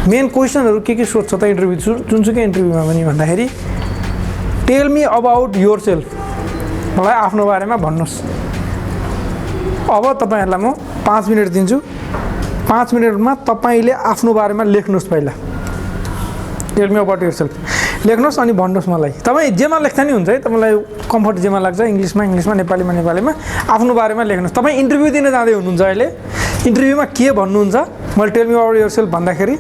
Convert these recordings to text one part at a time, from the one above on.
Main क्वेसनहरू के सोध्छ त इन्टरभ्यू जुनसुकै इन्टरभ्यूमा पनि भन्दाखेरि tell me about your self, मलाई आफ्नो बारेमा भन्नुहोस्। अब तपाईँहरूलाई म 5 मिनट दिन्छु, 5 मिनटमा तपाईँले आफ्नो बारेमा लेख्नुहोस्। पहिला tell me about your self लेख्नुहोस् अनि भन्नुहोस् मलाई। तपाईँ जेमा लेख्दा नि हुन्छ है, तपाईँलाई कम्फर्ट जेमा लाग्छ, इङ्ग्लिसमा नेपालीमा आफ्नो बारेमा लेख्नुहोस्। तपाईँ इन्टरभ्यू दिन जाँदै हुनुहुन्छ, अहिले इन्टरभ्यूमा के भन्नुहुन्छ, मैले tell me about your self भन्दाखेरि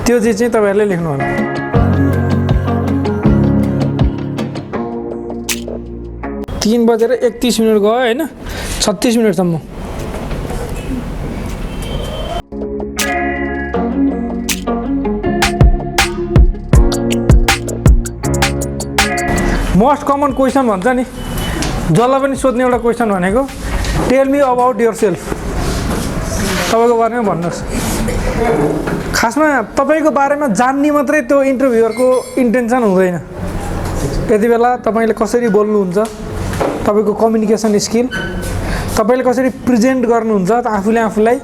त्यो चिज चाहिँ तपाईँहरूले लेख्नु होला। तीन बजेर 31 मिनट गयो होइन, 36 मिनटसम्म। मोस्ट कमन क्वेसन भन्छ नि, जसलाई पनि सोध्ने एउटा क्वेसन भनेको tell me about your self, तपाईँको बारेमा भन्नुहोस्। खासमा तपाईँको बारेमा जान्ने मात्रै त्यो इन्टरभ्युअरको इन्टेन्सन हुँदैन। यति बेला तपाईँले कसरी बोल्नुहुन्छ, तपाईँको कम्युनिकेसन स्किल, तपाईँले कसरी प्रेजेन्ट गर्नुहुन्छ आफूलाई,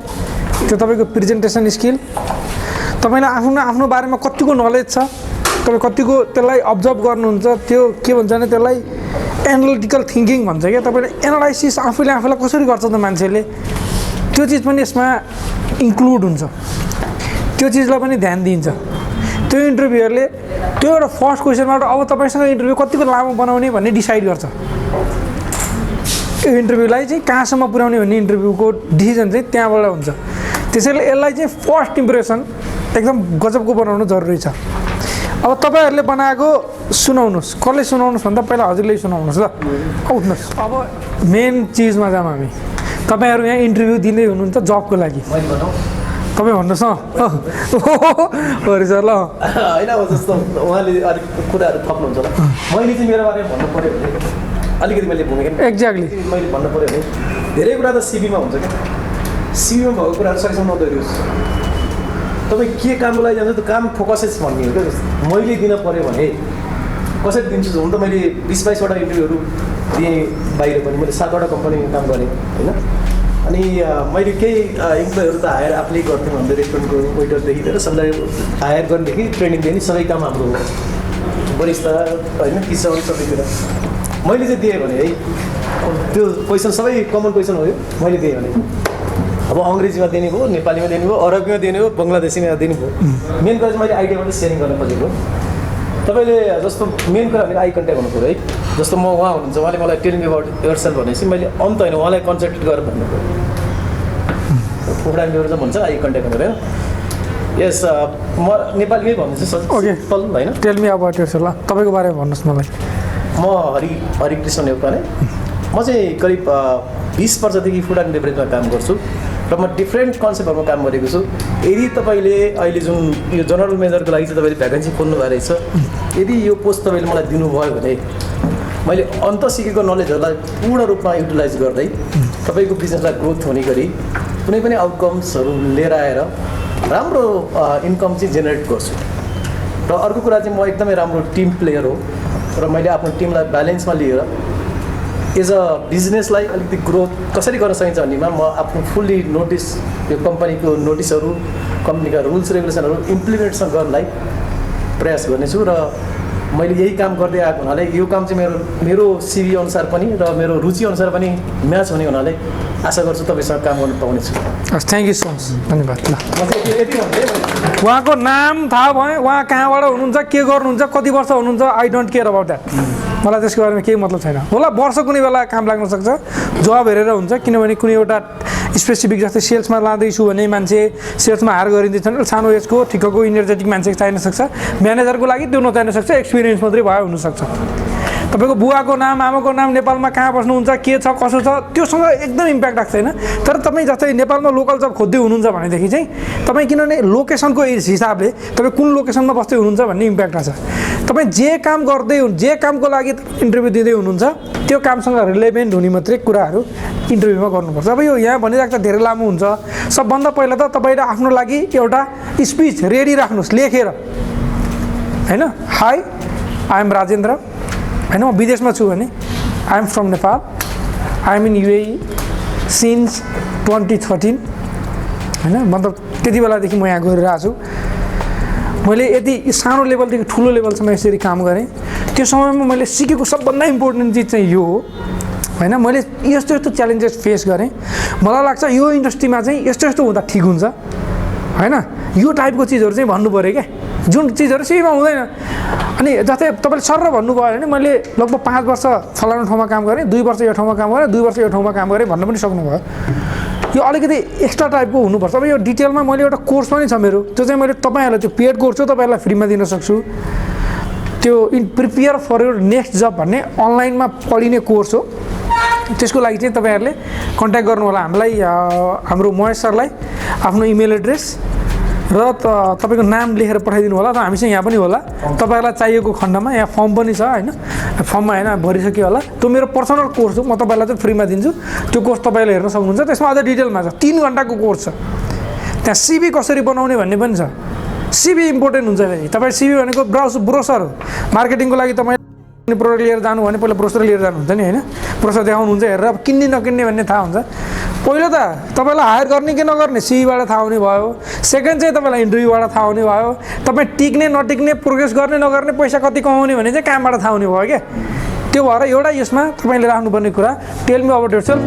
त्यो तपाईँको प्रेजेन्टेसन स्किल, तपाईँलाई आफ्नो बारेमा कतिको नलेज छ, तपाईँ कतिको त्यसलाई अब्जर्भ गर्नुहुन्छ, त्यो के भन्छ भने त्यसलाई एनालिटिकल थिङ्किङ भन्छ क्या। तपाईँले एनालाइसिस आफूलाई कसरी गर्छ त मान्छेले, त्यो चिज पनि यसमा इन्क्लुड हुन्छ, त्यो चिजलाई पनि ध्यान दिन्छ। त्यो इन्टरभ्यूहरूले त्यो एउटा फर्स्ट क्वेसनबाट अब तपाईँसँग इन्टरभ्यू कतिको लामो बनाउने भन्ने डिसाइड गर्छ। यो इन्टरभ्यूलाई चाहिँ कहाँसम्म पुर्याउने भन्ने इन्टरभ्यूको डिसिजन चाहिँ त्यहाँबाट हुन्छ। त्यसैले यसलाई चाहिँ फर्स्ट इम्प्रेसन एकदम गजबको बनाउनु जरुरी छ। अब तपाईँहरूले बनाएको सुनाउनुहोस्, कसले सुनाउनुहोस् भन्दा पहिला हजुरले सुनाउनुहोस् ल, उठ्नुहोस्। अब मेन चिजमा जाऊँ हामी। तपाईँहरू यहाँ इन्टरभ्यू दिँदै हुनुहुन्छ जबको लागि, तपाईँ भन्नुहोस् न सर ल होइन। अब जस्तो उहाँले अलिक कुराहरू थप्नुहुन्छ होला, मैले चाहिँ मेरो बारेमा भन्नु पऱ्यो भने अलिकति मैले भूमिका एक्ज्याक्टली मैले भन्नु पऱ्यो भने धेरै कुरा त सिभीमा हुन्छ क्या। सिभीमा भएको कुराहरू सकेसम्म नदोहोरियोस्। तपाईँ के कामको लागि जान्छ त्यो काम फोकसेस भन्ने हो क्या। जस्तो मैले दिन पऱ्यो भने कसरी दिन्छु, हुन त मैले 20-22वटा इन्टरभ्यूहरू दिएँ बाहिर पनि, मैले 7वटा कम्पनीमा काम गरेँ होइन। अनि मैले केही इम्प्लोइहरू त हायर आफूले गर्थेँ भन्दै, रेस्टुरेन्टको वेटरदेखि लिएर सबलाई हायर गर्नेदेखि ट्रेनिङ दिने सबै काम हाम्रो हो, बरिस्ता होइन, किचन सबैतिर मैले चाहिँ दिएँ भने है। त्यो क्वेसन सबै कमन क्वेसन हो यो, मैले दिएँ भने अब अङ्ग्रेजीमा दिने भयो, नेपालीमा दिने भयो, अरबीमा दिने भयो, बङ्गलादेशीमा दिने भयो। मेन कुरा चाहिँ मैले आइडिया मात्रै सेयरिङ गर्न खोजेको। तपाईँले जस्तो मेन कुरा भनेको आई कन्ट्याक्ट हुनु पऱ्यो है। जस्तो म उहाँ हुनुहुन्छ, उहाँले मलाई टेल मी अबाउट योरसेल्फ भनेपछि मैले अन्त होइन उहाँलाई कन्सन्ट्रेट गरेर भन्नु पऱ्यो। प्रोग्राम चाहिँ भन्छ आई कन्ट्याक्ट हुनु पऱ्यो। यस म नेपालीमै भन्दैछु ओके होइन। टेल मी अबाउट योरसेल्फ ल, तपाईँको बारेमा भन्नुहोस् मलाई। म हरिकृष्ण नेपाली, म चाहिँ करिब 20 वर्षदेखि फुड एन्ड बेभरेजमा काम गर्छु र म डिफ्रेन्ट कन्सेप्टहरूमा काम गरेको छु। यदि तपाईँले अहिले जुन यो जनरल मेजरको लागि चाहिँ तपाईँले भ्याकेन्सी खोल्नु भएको रहेछ, यदि यो पोस्ट तपाईँले मलाई दिनुभयो भने मैले अन्त सिकेको नलेजहरूलाई पूर्ण रूपमा युटिलाइज गर्दै तपाईँको बिजनेसलाई ग्रोथ हुने गरी कुनै पनि आउटकम्सहरू लिएर आएर राम्रो इन्कम चाहिँ जेनेरेट गर्छु। र अर्को कुरा चाहिँ म एकदमै राम्रो टिम प्लेयर हो र मैले आफ्नो टिमलाई ब्यालेन्समा लिएर एज अ बिजनेसलाई अलिकति ग्रोथ कसरी गर्न सकिन्छ भन्नेमा म आफ्नो फुल्ली नोटिस, यो कम्पनीको नोटिसहरू, कम्पनीका रुल्स रेगुलेसनहरू इम्प्लिमेन्टेसन गर्नलाई प्रयास गर्नेछु। र मैले यही काम गर्दै आएको हुनाले यो काम चाहिँ मेरो सिभी अनुसार पनि र मेरो रुचि अनुसार पनि म्याच हुने हुनाले आशा गर्छु तपाईँसँग काम गर्न पाउनेछु। थ्याङ्क यू सो मच, धन्यवाद। ल यति भन्दै उहाँको नाम थाहा भयो, उहाँ कहाँबाट हुनुहुन्छ, के गर्नुहुन्छ, कति वर्ष हुनुहुन्छ, I don't care about that. मलाई त्यसको बारेमा केही मतलब छैन। होला वर्ष कुनै बेला काम लाग्न सक्छ, जब हेरेर हुन्छ, किनभने कुनै एउटा स्पेसिफिक जस्तै सेल्समा लाँदैछु भने मान्छे सेल्समा हायर गरिँदैछ भने सानो एजको ठिक्कको इनर्जेटिक मान्छे चाहिन सक्छ, म्यानेजरको लागि त्यो नचाहिन सक्छ, एक्सपिरियन्स मात्रै भयो हुनसक्छ। तपाईँको बुवाको नाम, आमाको नाम, नेपालमा कहाँ बस्नुहुन्छ, के छ कसो छ, त्योसँग एकदम इम्प्याक्ट राख्छ होइन। तर तपाईँ जस्तै नेपालमा लोकल जब खोज्दै हुनुहुन्छ भनेदेखि चाहिँ तपाईँ किनभने लोकेसनको हिसाबले तपाईँ कुन लोकेसनमा बस्दै हुनुहुन्छ भन्ने इम्प्याक्ट आउँछ। तपाईँ जे काम गर्दै जे कामको लागि इन्टरभ्यू दिँदै हुनुहुन्छ त्यो कामसँग रिलेभेन्ट हुने मात्रै कुराहरू इन्टरभ्यूमा गर्नुपर्छ। अब यो यहाँ भनिराख्दा धेरै लामो हुन्छ। सबभन्दा पहिला त तपाईँले आफ्नो लागि एउटा स्पिच रेडी राख्नुहोस् लेखेर होइन। हाई, आई एम राजेन्द्र होइन, म विदेशमा छु भने I am from Nepal, I am in UAE since 2013 होइन, मतलब त्यति बेलादेखि म यहाँ गरिरहेको छु। मैले यदि सानो लेभलदेखि ठुलो लेभलसम्म यसरी काम गरेँ त्यो समयमा मैले सिकेको सबभन्दा इम्पोर्टेन्ट चिज चाहिँ यो हो होइन। मैले यस्तो यस्तो च्यालेन्जेस फेस गरेँ, मलाई लाग्छ यो इन्डस्ट्रीमा चाहिँ यस्तो यस्तो हुँदा ठिक हुन्छ होइन। यो टाइपको चिजहरू चाहिँ भन्नु पऱ्यो क्या, जुन चिजहरू सिबीमा हुँदैन। अनि जस्तै तपाईँले सर भन्नुभयो भने मैले लगभग 5 वर्ष फलानु ठाउँमा काम गरेँ, 2 वर्ष यो ठाउँमा काम गरेँ, 2 वर्ष यो ठाउँमा काम गरेँ भन्न पनि सक्नुभयो। यो अलिकति एक्स्ट्रा टाइपको हुनुपर्छ। अब यो डिटेलमा मैले एउटा कोर्स पनि छ मेरो, त्यो चाहिँ मैले तपाईँहरूलाई त्यो पेड कोर्स हो तपाईँहरूलाई फ्रीमा दिन सक्छु। त्यो प्रिपेयर फर योर नेक्स्ट जब भन्ने अनलाइनमा पढिने कोर्स हो। त्यसको लागि चाहिँ तपाईँहरूले कन्ट्याक्ट गर्नु होला हामीलाई, हाम्रो महेश सरलाई आफ्नो इमेल एड्रेस र तपाईँको नाम लेखेर पठाइदिनु होला। र हामीसँग यहाँ पनि होला, तपाईँहरूलाई चाहिएको खण्डमा यहाँ फर्म पनि छ होइन। फर्ममा होइन भरिसक्यो होला। त्यो मेरो पर्सनल कोर्स हो, म तपाईँलाई चाहिँ फ्रीमा दिन्छु। त्यो कोर्स तपाईँले हेर्न सक्नुहुन्छ। त्यसमा अझ डिटेलमा छ, 3 घन्टाको कोर्स छ। त्यहाँ सिबी कसरी बनाउने भन्ने पनि छ। सिबी इम्पोर्टेन्ट हुन्छ फेरि। तपाईँ सिबी भनेको ब्रोसर हो। मार्केटिङको लागि तपाईँ प्रोडक्ट लिएर जानु भने पहिला ब्रोसर लिएर जानुहुन्छ नि होइन। ब्रोसर देखाउनुहुन्छ हेरेर अब किन्ने नकिन्ने भन्ने थाहा हुन्छ। पहिलो त तपाईँलाई हायर गर्ने कि नगर्ने सिबीबाट थाहा हुने भयो। सेकेन्ड चाहिँ तपाईँलाई इन्टरभ्यूबाट थाहा हुने भयो। तपाईँ टिक्ने नटिक्ने, प्रोग्रेस गर्ने नगर्ने, पैसा कति कमाउने भने चाहिँ कामबाट थाहा हुने भयो क्या। त्यो भएर एउटा यसमा तपाईँले राख्नुपर्ने कुरा टेल मी अबाउट योरसेल्फ।